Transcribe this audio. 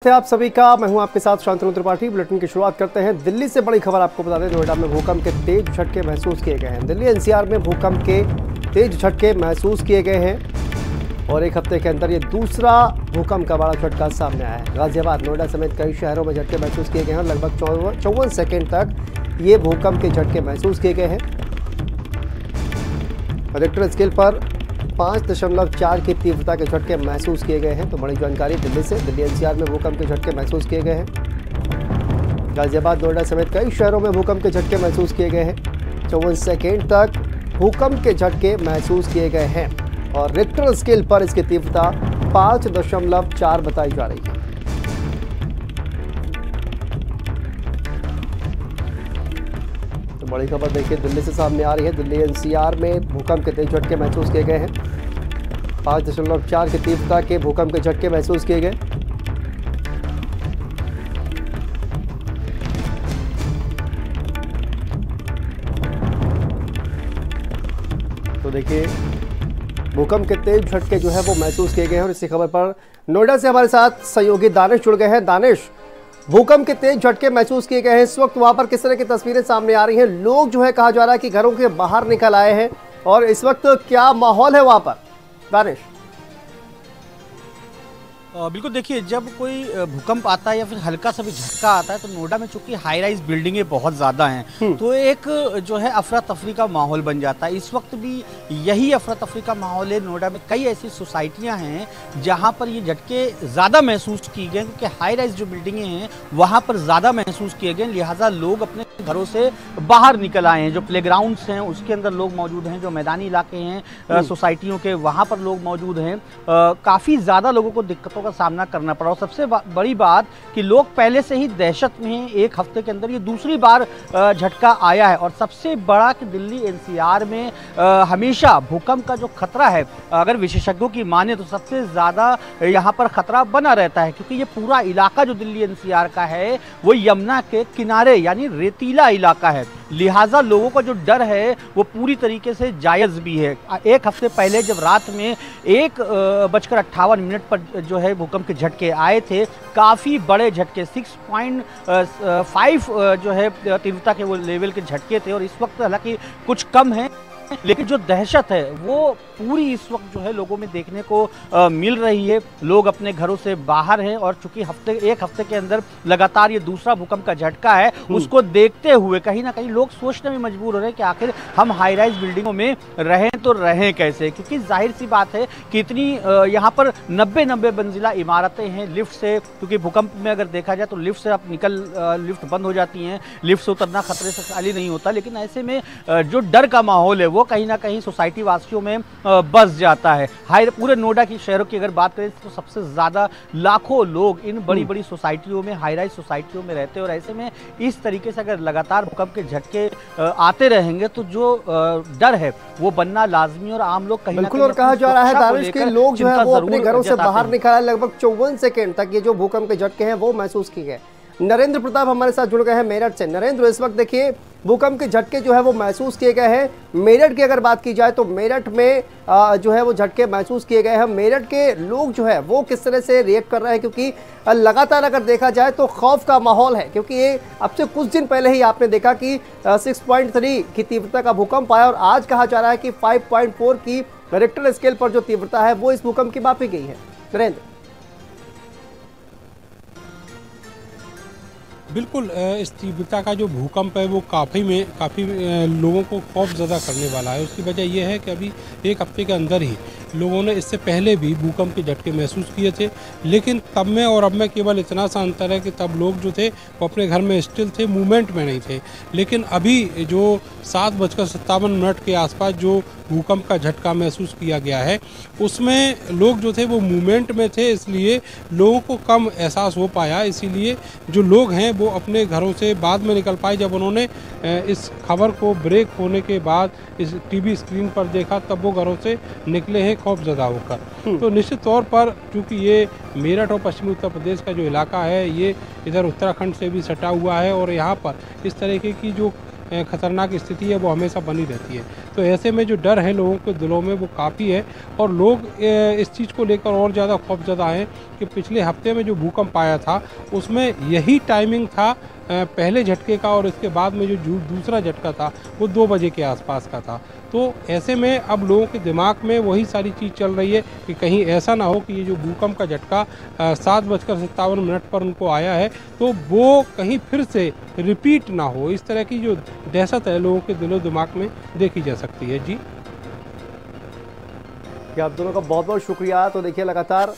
आप सभी का मैं हूं आपके साथ शांतनु त्रिपाठी। बुलेटिन की शुरुआत करते हैं। दिल्ली से बड़ी खबर आपको बता दें, नोएडा में भूकंप के तेज झटके महसूस किए गए हैं। दिल्ली एनसीआर में भूकंप के तेज झटके महसूस किए गए हैं और एक हफ्ते के अंदर ये दूसरा भूकंप का बड़ा झटका सामने आया है। गाजियाबाद, नोएडा समेत कई शहरों में झटके महसूस किए गए हैं और लगभग 54 सेकेंड तक ये भूकंप के झटके महसूस किए गए हैं। रिक्टर स्केल पर 5.4 की तीव्रता के झटके महसूस किए गए हैं। तो बड़ी जानकारी दिल्ली से। दिल्ली एनसीआर में भूकंप के झटके महसूस किए गए हैं। गाजियाबाद, नोएडा समेत कई शहरों में भूकंप के झटके महसूस किए गए हैं। 54 सेकेंड तक भूकंप के झटके महसूस किए गए हैं और रिक्टर स्केल पर इसकी तीव्रता 5.4 बताई जा रही है। बड़ी खबर देखिए दिल्ली से सामने आ रही है। दिल्ली एनसीआर में भूकंप के तेज झटके महसूस किए गए हैं। 5.4 की तीव्रता के भूकंप के झटके महसूस किए गए। तो देखिए भूकंप के तेज झटके जो है वो महसूस किए गए हैं और इसी खबर पर नोएडा से हमारे साथ सहयोगी दानिश जुड़ गए हैं। दानिश, भूकंप के तेज झटके महसूस किए गए हैं, इस वक्त वहां पर किस तरह की तस्वीरें सामने आ रही हैं? लोग जो है कहा जा रहा है कि घरों के बाहर निकल आए हैं और इस वक्त क्या माहौल है वहां पर? दानिश। बिल्कुल, देखिए जब कोई भूकंप आता है या फिर हल्का सा भी झटका आता है तो नोएडा में चूंकि हाई राइज बिल्डिंगें बहुत ज़्यादा हैं तो एक जो है अफरा तफरी का माहौल बन जाता है। इस वक्त भी यही अफरा तफरी का माहौल है। नोएडा में कई ऐसी सोसाइटियां हैं जहां पर ये झटके ज़्यादा महसूस किए गए क्योंकि हाई राइज जो बिल्डिंगें हैं वहां पर ज़्यादा महसूस किए गए, लिहाजा लोग अपने घरों से बाहर निकल आए हैं। जो प्लेग्राउंड्स हैं उसके अंदर लोग मौजूद हैं, जो मैदानी इलाके हैं सोसाइटियों के वहाँ पर लोग मौजूद हैं। काफ़ी ज़्यादा लोगों को दिक्कतों का सामना करना पड़ा और सबसे बड़ी बात कि लोग पहले से ही दहशत में हैं। एक हफ्ते के अंदर ये दूसरी बार झटका आया है और सबसे बड़ा कि दिल्ली एनसीआर में हमेशा भूकंप का जो खतरा है, अगर विशेषज्ञों की माने तो सबसे ज़्यादा यहाँ पर खतरा बना रहता है क्योंकि ये पूरा इलाका जो दिल्ली एनसीआर का है वो यमुना के किनारे यानी रेतीला इलाका है, लिहाजा लोगों का जो डर है वो पूरी तरीके से जायज़ भी है। एक हफ्ते पहले जब रात में 1:58 पर जो है भूकंप के झटके आए थे, काफ़ी बड़े झटके 6.5 जो है तीव्रता के वो लेवल के झटके थे और इस वक्त हालांकि कुछ कम है लेकिन जो दहशत है वो पूरी इस वक्त जो है लोगों में देखने को मिल रही है। लोग अपने घरों से बाहर हैं और चूंकि एक हफ्ते के अंदर लगातार ये दूसरा भूकंप का झटका है उसको देखते हुए कहीं ना कहीं लोग सोचने में मजबूर हो रहे हैं कि आखिर हम हाई राइज बिल्डिंगों में रहें तो रहें कैसे, क्योंकि जाहिर सी बात है कि इतनी यहाँ पर 90 मंजिला इमारतें हैं। लिफ्ट से, क्योंकि भूकंप में अगर देखा जाए तो लिफ्ट से आप लिफ्ट बंद हो जाती हैं, लिफ्ट से उतरना खतरे से खाली नहीं होता, लेकिन ऐसे में जो डर का माहौल है वो कहीं ना कहीं सोसाइटी वासियों में बस जाता है। पूरे नोएडा की शहरों की अगर बात करें तो सबसे ज़्यादा लाखों लोग इन बड़ी बड़ी सोसाइटियों में, हाई राइज सोसाइटियों में रहते हैं और ऐसे में इस तरीके से अगर लगातार भूकंप के झटके आते रहेंगे तो जो डर है वो बनना लाजमी और आम लोग कहीं ना कहीं। और कहा जा रहा है दानिश के लोग जो है वो अपने घरों से बाहर निकल आए। लगभग 54 सेकेंड तक ये जो भूकंप के झटके हैं वो महसूस किए गए। नरेंद्र प्रताप हमारे साथ जुड़ गए हैं मेरठ से। नरेंद्र, इस वक्त देखिए भूकंप के झटके जो है वो महसूस किए गए हैं। मेरठ की अगर बात की जाए तो मेरठ में जो है वो झटके महसूस किए गए हैं। मेरठ के लोग जो है वो किस तरह से रिएक्ट कर रहे हैं, क्योंकि लगातार अगर देखा जाए तो खौफ का माहौल है, क्योंकि ये अब से कुछ दिन पहले ही आपने देखा कि 6.3 की तीव्रता का भूकंप आया और आज कहा जा रहा है कि 5.4 की रिक्टर स्केल पर जो तीव्रता है वो इस भूकंप की मापी गई है। नरेंद्र। बिल्कुल, इस तीव्रता का जो भूकंप है वो काफ़ी लोगों को खौफ ज़्यादा करने वाला है। उसकी वजह यह है कि अभी एक हफ्ते के अंदर ही लोगों ने इससे पहले भी भूकंप के झटके महसूस किए थे, लेकिन तब में और अब में केवल इतना सा अंतर है कि तब लोग जो थे वो अपने घर में स्टिल थे, मूवमेंट में नहीं थे। लेकिन अभी जो 7:57 के आसपास जो भूकंप का झटका महसूस किया गया है उसमें लोग जो थे वो मूवमेंट में थे, इसलिए लोगों को कम एहसास हो पाया। इसीलिए जो लोग हैं वो अपने घरों से बाद में निकल पाए। जब उन्होंने इस खबर को ब्रेक होने के बाद इस टीवी स्क्रीन पर देखा तब वो घरों से निकले हैं खौफजदा होकर। तो निश्चित तौर पर चूँकि ये मेरठ और पश्चिमी उत्तर प्रदेश का जो इलाका है ये इधर उत्तराखंड से भी सटा हुआ है और यहाँ पर इस तरीके की जो खतरनाक स्थिति है वो हमेशा बनी रहती है। तो ऐसे में जो डर है लोगों के दिलों में वो काफ़ी है और लोग इस चीज़ को लेकर और ज़्यादा खौफज़दा हैं कि पिछले हफ्ते में जो भूकंप आया था उसमें यही टाइमिंग था पहले झटके का और इसके बाद में जो दूसरा झटका था वो 2 बजे के आसपास का था। तो ऐसे में अब लोगों के दिमाग में वही सारी चीज़ चल रही है कि कहीं ऐसा ना हो कि ये जो भूकंप का झटका 7:57 पर उनको आया है तो वो कहीं फिर से रिपीट ना हो। इस तरह की जो दहशत है लोगों के दिलो दिमाग में देखी जा सकती है। जी आप दोनों का बहुत बहुत शुक्रिया। तो देखिए लगातार